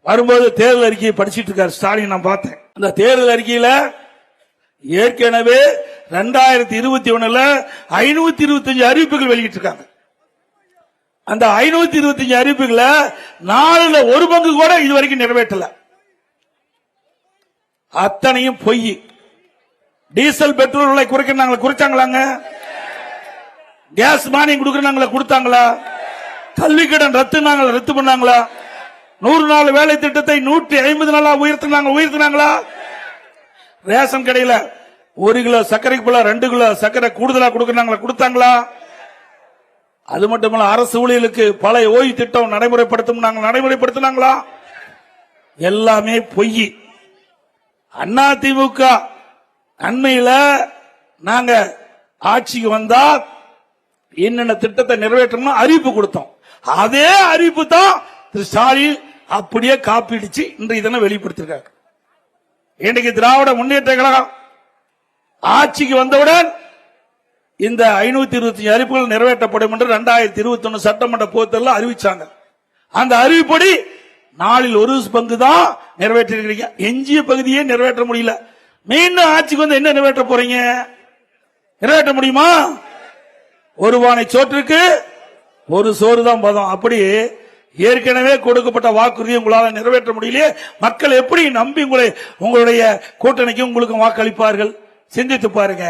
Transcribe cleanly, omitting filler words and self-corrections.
வரும்போது தேர்தல் அறிக்கையை படிச்சிட்டு இருக்காரு ஸ்டாலின். நான் பார்த்தேன் அந்த தேர்தல் அறிக்கையில ஏற்கனவே 2021 525 அறிவிப்புகள் வெளியிட்டிருக்காங்க. அந்த 525 அறிவிப்புகளை 4 பங்கு கூட இதுவரைக்கும் நிறைவேற்றல. அத்தனையும் பொய். டீசல் பெட்ரோல் விலை குறைச்சாங்களாங்க? கேஸ் மானியம் கொடுக்கறாங்களா? கொடுத்தாங்களா? கல்வி கடன் ரத்து பண்ணாங்களா? 100 நாள் வேலை திட்டத்தை 150 நாளா உயர்த்தினாங்களா? ரேஷன் கடையில் 1 கிலோ சர்க்கரைக்கு போல 2 கிலோ சர்க்கரை கூடுதலா கொடுத்தாங்களா? அது மட்டுமல்ல, அரசு ஊழியர்களுக்கு பழைய ஓய்வு திட்டம் நடைமுறைப்படுத்தினாங்களா? எல்லாமே பொய். அதிமுக அண்மையில நாங்க ஆட்சிக்கு வந்தா என்னென்ன திட்டத்தை நிறைவேற்றணும் அறிவிப்பு கொடுத்தோம். அதே அறிவிப்பு தான் திரு ஸ்டாலின் அப்படியே காப்பிடிச்சு இன்றைய தினம் வெளிப்படுத்திருக்காங்க. இன்னைக்கு திராவிட முன்னேற்ற கழகம் ஆட்சிக்கு வந்தவுடன் இந்த 525 அறிவிப்புகள் நிறைவேற்றப்படும் என்று 2021 சட்டமன்ற பொதுத்தேர்தலில் அறிவிச்சாங்க. அந்த அறிவிப்படி 1/4 பங்கு தான் நிறைவேற்றிருக்கீங்க. எஞ்சிய பகுதியே நிறைவேற்ற முடியல. மீண்டும் ஆட்சிக்கு வந்து என்ன நிறைவேற்ற போறீங்க? நிறைவேற்ற முடியுமா? ஒரு பானை சோற்றுக்கு ஒரு சோறு தான் பதம். அப்படி ஏற்கனவே கொடுக்கப்பட்ட வாக்குறுதியை உங்களால் நிறைவேற்ற முடியலையே. மக்கள் எப்படி நம்பி உங்களுடைய கூட்டணிக்கு உங்களுக்கு வாக்களிப்பார்கள்? சிந்தித்து பாருங்க.